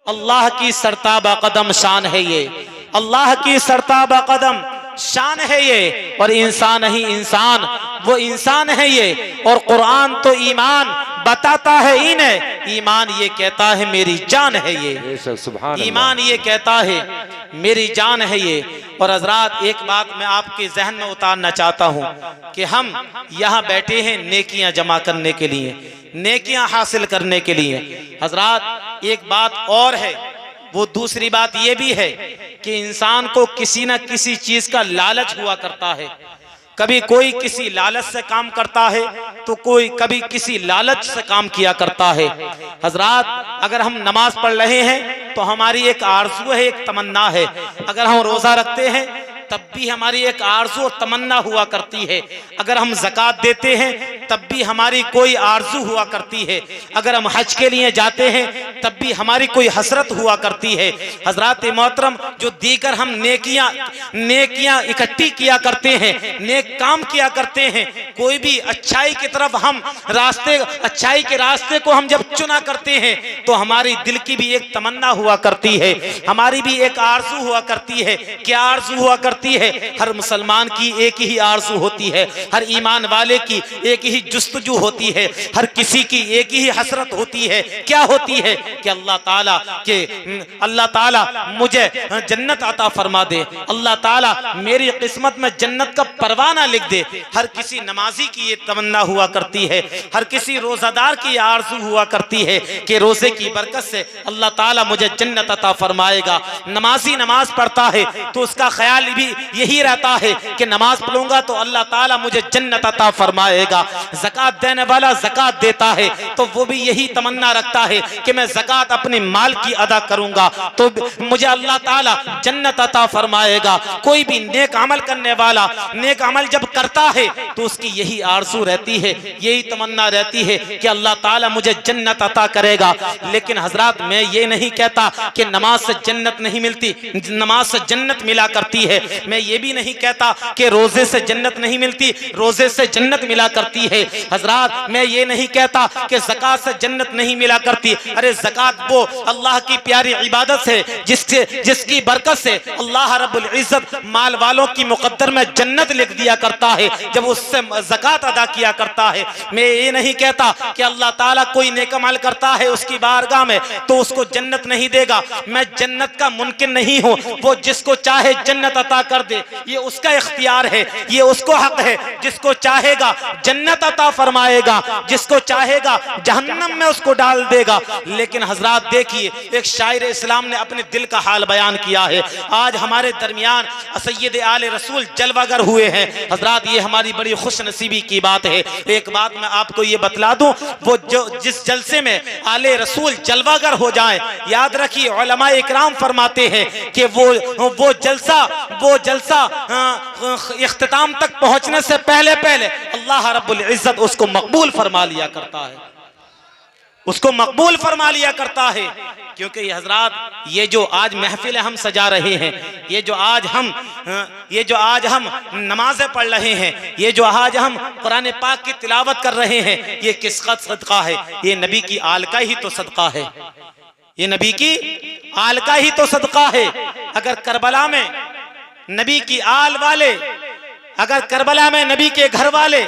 अल्लाह की सरताबा कदम शान है ये, अल्लाह की सरताबा कदम शान है ये। और इंसान ही इंसान, वो इंसान है ये। और कुरान तो ईमान बताता है इन्हें, ईमान ये कहता है मेरी जान है ये, ईमान ये कहता है मेरी जान है ये। और हजरात एक बात मैं आपके जहन में उतारना चाहता हूँ कि हम यहाँ बैठे हैं नेकियां जमा करने के लिए, नेकियां हासिल करने के लिए। हजरात एक बात और है, वो दूसरी बात ये भी है कि इंसान को किसी न किसी चीज का लालच हुआ करता है। कभी कोई किसी लालच से काम करता है तो कोई कभी किसी लालच से काम किया करता है। हजरात अगर हम नमाज पढ़ रहे हैं तो हमारी एक आरज़ू है, एक तमन्ना है। अगर हम रोजा रखते हैं तब भी हमारी एक आरज़ू और तमन्ना हुआ करती है। अगर हम ज़कात देते हैं तब भी हमारी कोई आरज़ू हुआ करती है। अगर हम हज के लिए जाते हैं तब भी हमारी कोई हसरत हुआ करती है। हजरात मोहतरम, जो दीगर हम नेकियां इकट्ठी किया करते हैं, नेक काम किया करते हैं, कोई भी अच्छाई की तरफ हम अच्छाई के रास्ते को हम जब चुना करते हैं तो हमारी दिल की भी एक तमन्ना हुआ करती है, हमारी भी एक आरज़ू हुआ करती है। क्या आरज़ू हुआ करती है? हर मुसलमान की एक ही आरज़ू होती है, हर ईमान वाले की एक ही जुस्तजू होती है, हर किसी की एक ही हसरत होती है। क्या होती है? कि अल्लाह ताला मुझे जन्नत अता फरमा दे, अल्लाह ताला मेरी किस्मत में जन्नत का परवाना लिख दे। हर किसी नमाजी की ये तमन्ना हुआ करती है, हर किसी रोजादार की आरज़ू हुआ करती है कि रोजे की बरकत से अल्लाह ताला मुझे जन्नत अता फरमाएगा। नमाजी नमाज पढ़ता है तो उसका ख्याल भी यही रहता है कि नमाज पढ़ूंगा तो अल्लाह ताला मुझे जन्नत अता फरमाएगा। ज़कात देने वाला ज़कात देता है तो वो भी यही तमन्ना रखता है कि मैं ज़कात अपने माल की अदा करूंगा तो मुझे अल्लाह ताला जन्नत अता फरमाएगा। कोई भी नेक अमल करने वाला नेक अमल जब करता है तो उसकी यही आरज़ू रहती है, यही तमन्ना रहती है कि अल्लाह ताला मुझे जन्नत अता करेगा। लेकिन हजरात मैं ये नहीं कहता कि नमाज से जन्नत नहीं मिलती, नमाज से जन्नत मिला करती है। मैं ये भी नहीं कहता कि रोजे से जन्नत नहीं मिलती, रोजे से जन्नत मिला करती है। हजरात मैं ये नहीं कहता कि ज़कात से जन्नत नहीं मिला करती। अरे ज़कात वो अल्लाह की प्यारी इबादत है जिसकी बरकत से अल्लाह रब्बुल इज्जत माल वालों की मुकद्दर में जन्नत लिख दिया करता है जब उससे ज़कात अदा किया करता है। मैं ये नहीं कहता कि अल्लाह ताला कोई नेक अमल करता है उसकी बारगाह में तो उसको जन्नत नहीं देगा। मैं जन्नत का मुनकिर नहीं हूँ, वो जिसको चाहे जन्नत अता कर दे, ये उसका इख्तियार है, ये उसको हक है। जिसको चाहेगा जन्नत अता फरमाएगा, जिसको चाहेगा जहन्नम में उसको डाल देगा। लेकिन हजरात देखिए, एक शायर इस्लाम ने अपने दिल का हाल बयान किया है। आज हमारे दरमियान सैयद आले रसूल जलवागर हुए हैं। हजरात ये हमारी बड़ी खुश नसीबी की बात है। एक बात मैं आपको ये बतला दूं, वो जिस जलसे में आले रसूल जलवागर हो जाए, याद रखिए उलमा इकराम फरमाते हैं कि वो जलसा इख्तिताम तक पहुंचने से पहले अल्लाह रब्बुल इज्जत उसको मकबूल फरमा लिया करता है, उसको मकबूल फरमा लिया करता है। क्योंकि हजरात ये जो आज महफिल हम सजा रहे हैं, ये जो आज हम नमाजें पढ़ रहे हैं, ये जो आज हम कुरान पाक की तिलावत कर रहे हैं, ये किसका सदका है? ये नबी की आल का ही तो सदका है, ये नबी की आल का ही तो सदका है। अगर करबला में नबी की आल वाले, अगर करबला में नबी के घर वाले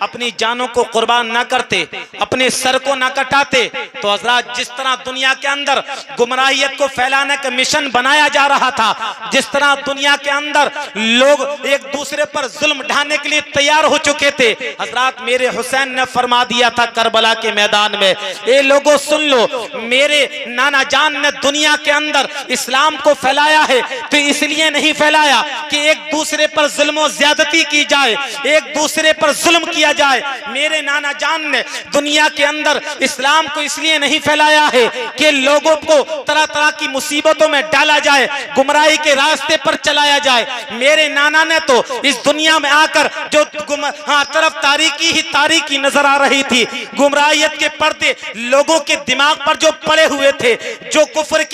अपनी जानों को कुर्बान ना करते, अपने सर को ना कटाते, तो हजरात जिस तरह दुनिया के अंदर गुमराहियत को फैलाने का मिशन बनाया जा रहा था, जिस तरह दुनिया के अंदर लोग एक दूसरे पर जुल्म ढाने के लिए तैयार हो चुके थे, हजरात मेरे हुसैन ने फरमा दिया था करबला के मैदान में, ए लोगों सुन लो, मेरे नाना जान ने दुनिया के अंदर इस्लाम को फैलाया है तो इसलिए नहीं फैलाया कि एक दूसरे पर जुल्म ज्यादती की जाए, एक दूसरे पर जुल्म किया जाए। मेरे नाना जान ने दुनिया के अंदर इस्लाम को इसलिए नहीं फैलाया है कि लोगों को तरह तरह की मुसीबतों में डाला जाए, गुमराही के रास्ते पर चलाया जाए। मेरे नाना ने तो इस दुनिया में आकर जो तरफ तारीकी नजर आ रही थी, गुमराहियत के पर्दे लोगों के दिमाग पर जो पड़े हुए थे, जो कुफर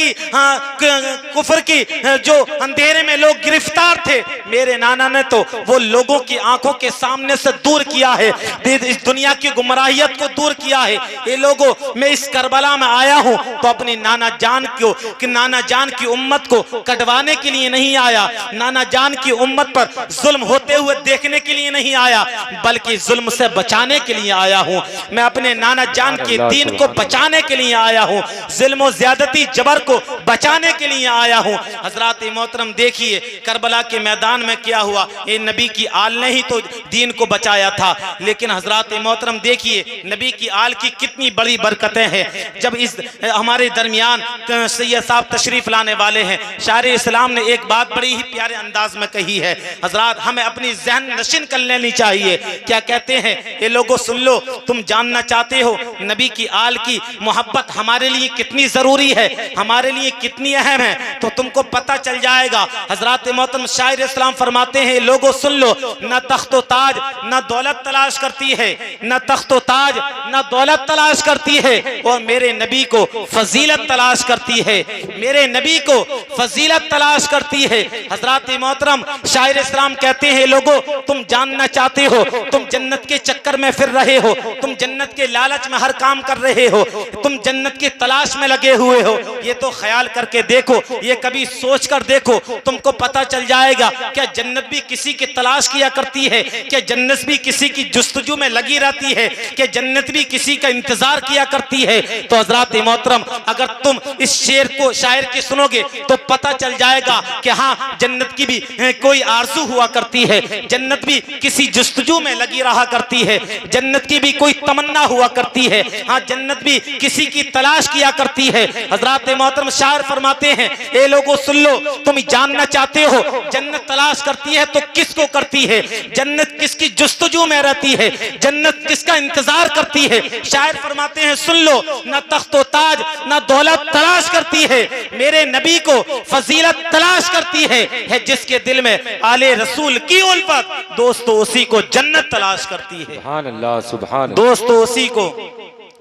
की जो अंधेरे में लोग गिरफ्तार थे, मेरे नाना ने तो वो लोगों की आंखों के सामने से दूर किया है। है, इस दुनिया की गुमराहियत को दूर किया है। ये लोगों, मैं इस करबला में आया हूँ तो अपनी नाना जान को, कि नाना जान की उम्मत को कटवाने के लिए नहीं आया, नाना जान की उम्मत पर जुल्म होते हुए देखने के लिए नहीं आया, बल्कि जुल्म से बचाने के लिए आया हूँ। मैं अपने नाना जान के दीन को बचाने के लिए आया हूँ, जुल्म और ज्यादती जबर को बचाने के लिए आया हूँ। हजरात मोहतरम देखिए करबला के मैदान में क्या हुआ। ये नबी की आल ने ही तो दीन को बचाया था, लेकिन हजरात मोहतरम देखिए नबी की आल की कितनी बड़ी बरकतें हैं। जब इस हमारे दरमियान सैयद साहब तशरीफ लाने वाले हैं, शायर इस्लाम ने एक बात बड़ी ही प्यारे अंदाज में कही है। हजरात हमें अपनी जहन नशीन कर लेनी चाहिए। क्या कहते हैं ये लोगों, सुन लो, तुम जानना चाहते हो नबी की आल की मोहब्बत हमारे लिए कितनी जरूरी है, हमारे लिए कितनी अहम है, तो तुमको पता चल जाएगा। हजरात मोहतरम शायर इस्लाम फरमाते हैं, लोगों सुन लो, न तख्तो ताज न दौलत तलाश करती है, न तख्तो ताज न दौलत तलाश करती है, और मेरे नबी को फजीलत तलाश करती है, मेरे नबी को फजीलत तलाश करती है। हजरात मोहतरम शायर इस्लाम कहते हैं, लोगों तुम जानना चाहते हो, तुम जन्नत के चक्कर में फिर रहे हो, तुम जन्नत के लालच में हर काम कर रहे हो, तुम जन्नत की तलाश में लगे हुए हो, ये तो ख्याल करके देखो, ये कभी सोच कर देखो, तुमको पता चल जाएगा क्या जन्नत भी किसी की तलाश किया करती है, क्या जन्नत भी किसी की जुस्तजू में लगी रहती है, क्या जन्नत भी किसी का इंतजार किया करती है। तो हजरात मोहतरम अगर तुम इस शेर को शायर की सुनोगे तो पता चल जाएगा कि हाँ जन्नत की भी कोई आरज़ू हुआ करती है, जन्नत भी किसी जुस्तजू में लगी रहा करती है, जन्नत की भी कोई तमन्ना हुआ करती है, हाँ जन्नत भी किसी की तलाश किया करती है। हजरात मोहतरम शायर फरमाते हैं, ए लोगों सुन लो, तुम जानना चाहते हो जन्नत तलाश करती है तो किसको करती है, जन्नत किसकी जुस्तजू में रहती है, जन्नत किसका इंतजार करती है। शायर फरमाते हैं, सुन लो, न तख्तो ताज न दौलत तलाश करती है, मेरे नबी को फजीलत तलाश करती है जिसके दिल में आले रसूल की उल्फत, दोस्तों उसी को जन्नत तलाश करती है। सुभान अल्लाह, सुभान, दोस्तों उसी को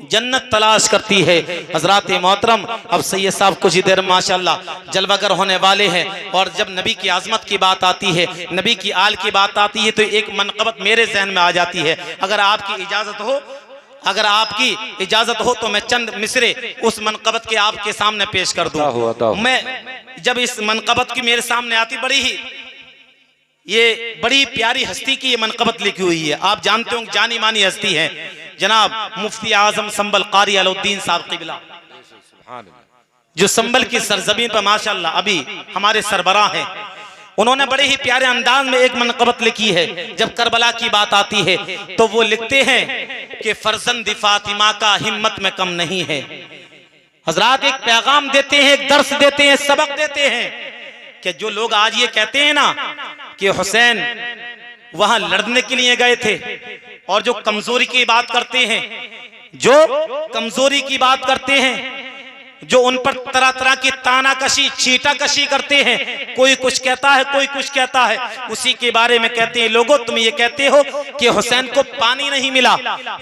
जन्नत तलाश करती है। हजरात मोहतरम अब सैयद साहब कुछ ही देर माशाल्लाह जलवागर होने वाले हैं, और जब नबी की आजमत की बात आती है, नबी की आल की बात आती है, तो एक मनकबत मेरे जहन में आ जाती है। अगर आपकी इजाजत हो, अगर आपकी इजाजत हो तो मैं चंद मिसरे उस मनकबत के आपके सामने पेश कर दूं। मैं जब इस मनकबत की मेरे सामने आती, ये बड़ी प्यारी हस्ती की ये मनकबत लिखी हुई है। आप जानते हो जानी मानी हस्ती है जनाब मुफ्ती आजम संबल कारी अलउद्दीन साहब क़िबला, जो संबल की सरजमीन पर माशाल्लाह अभी हमारे सरबराह हैं। उन्होंने बड़े ही प्यारे अंदाज में एक मनकबत लिखी है। जब करबला की बात आती है तो वो लिखते हैं कि फर्जंद फातिमा का हिम्मत में कम नहीं है। हजरात एक पैगाम देते हैं, एक दर्स देते हैं, सबक देते हैं कि जो लोग आज ये कहते हैं ना कि हुसैन वहां लड़ने के लिए गए थे, और जो कमजोरी की बात करते हैं, जो कमजोरी की बात करते हैं, जो उन पर तरह तरह की तानाकशी छींटाकशी करते हैं, कोई कुछ कहता है कोई कुछ कहता है, उसी के बारे में कहते हैं, लोगों तुम ये कहते हो कि हुसैन को पानी नहीं मिला,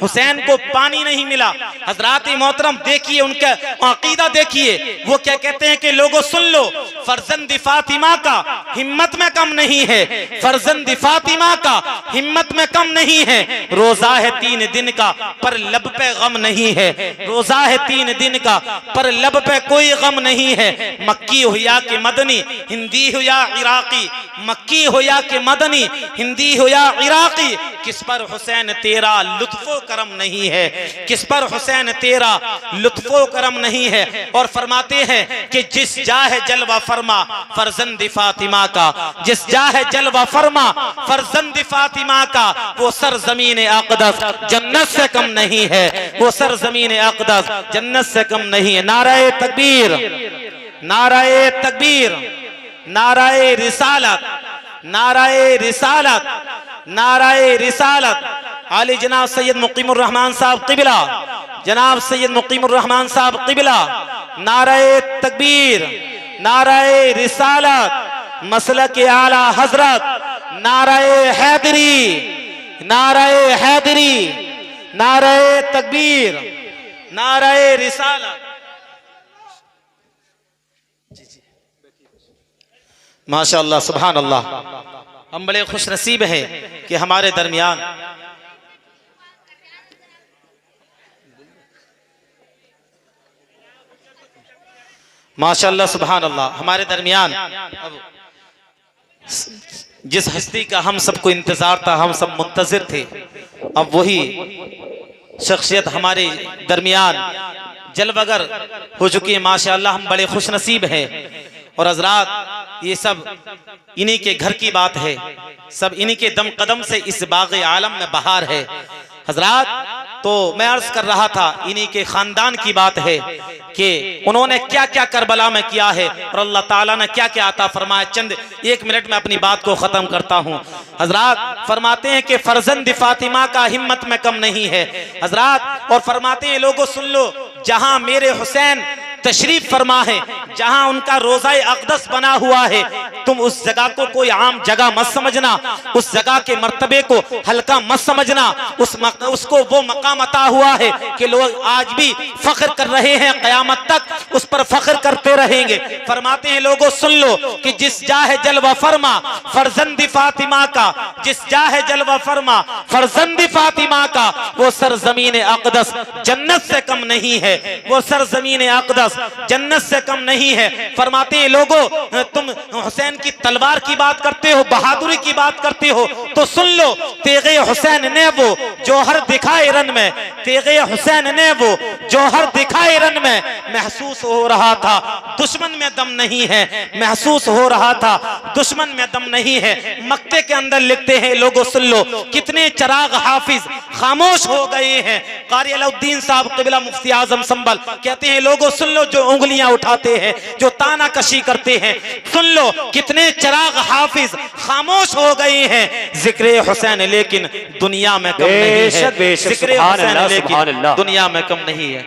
हुसैन को पानी नहीं मिला। हजरात मोहतरम देखिए उनका अकीदा देखिए, वो क्या कहते हैं कि लोगों सुन लो, फर्जंद फातिमा का हिम्मत में कम नहीं है, फर्जंद फातिमा का हिम्मत में कम नहीं है, रोजा है 3 दिन का पर लब पे गम नहीं है, रोजा है 3 दिन का पर लब पे कोई गम नहीं है। मक्की हो या कि मदनी, हिंदी हो या इराकी, मक्की हो या कि मदनी, हिंदी हो या इराकी, किस पर हुसैन तेरा लुत्फो करम नहीं है, किस पर हुसैन तेरा लुत्फो करम नहीं है। और फरमाते हैं कि जिस जाहे जलवा फरमा फर्जंद फातिमा का, जिस जाहे जलवा फरमा फर्जंद फातिमा का, वो सरजमीन अक़दस जन्नत से कम नहीं है, वो सरजमीन अक़दस जन्नत से कम नहीं है। नाराए तकबीर, नाराए तकबीर, नाराए रिसालत, नाराए रिसालत, नाराए रिसालत। आली जनाब सैयद मुकीमुर रहमान साहब क़िबला, जनाब सैयद मुकीमुर रहमान साहब क़िबला, नाराए तकबीर, नाराए रिसालत, मसलक आला हजरत, नाराए हैदरी, नाराए हैदरी, नाराए तकबीर, नाराए रिसालत। माशाअल्लाह सुभान अल्लाह। हम बड़े खुश नसीब हैं कि हमारे दरमियान माशाअल्लाह सुभान अल्लाह। हमारे दरमियान अब जिस हस्ती का हम सबको इंतजार था, हम सब मुंतजिर थे, अब वही शख्सियत हमारे दरमियान जलवगर हो चुकी है। माशाअल्लाह हम बड़े खुश नसीब हैं। और हजरात ये सब इन्हीं के घर की बात है, सब इन्हीं के दम कदम से इस बाग़ आलम में बहार है। हजरात तो मैं अर्ज कर रहा था, इन्हीं के खानदान की बात है कि उन्होंने क्या क्या करबला में किया है और अल्लाह ताला ने क्या क्या अता फरमाया। चंद एक मिनट में अपनी बात को खत्म करता हूँ। हजरात फरमाते हैं कि फर्जंद फातिमा का हिम्मत में कम नहीं है। हजरात और फरमाते हैं लोगों सुन लो, जहां मेरे हुसैन तशरीफ फरमा है, जहां उनका रोज़ाए अक़दस बना हुआ है, तुम उस जगह को कोई आम जगह मत समझना, उस जगह के मर्तबे को हल्का मत समझना। उसको वो मकाम अता हुआ है कि लोग आज भी फख्र कर रहे हैं, क़यामत तक उस पर फख्र करते रहेंगे। फरमाते हैं लोगों सुन लो कि जिस जाहे जलवा फरमा फर्जंद फातिमा का, जिस जाहे जलवा फरमा फर्जंद फातिमा का, वो सरजमीन अक़दस जन्नत से कम नहीं है, वो सरजमीन अक़दस जन्नत से कम नहीं है। फरमाते हैं लोगों तुम हुसैन की तलवार की बात करते हो, बहादुरी की बात करते हो, तो सुन लो तेगे हुसैन ने वो जौहर दिखाए रन में, तेगे हुसैन ने वो जौहर दिखाए रन में, महसूस हो रहा था दुश्मन में दम नहीं है, महसूस हो रहा था दुश्मन में दम नहीं है। मक्ते के अंदर लिखते हैं लोगों सुन लो, कितने चराग हाफिज खामोश हो गए हैं। कारी अलाउद्दीन साहब क़िबला मुफ्ती आज़म संभल कहते हैं लोगों सुन लो, जो उंगलियां उठाते हैं, जो ताना कशी करते हैं, सुन लो कितने चराग हाफिज खामोश हो गए हैं। जिक्र हुसैन लेकिन दुनिया में कम नहीं है, जिक्र हुसैन लेकिन दुनिया में कम नहीं है।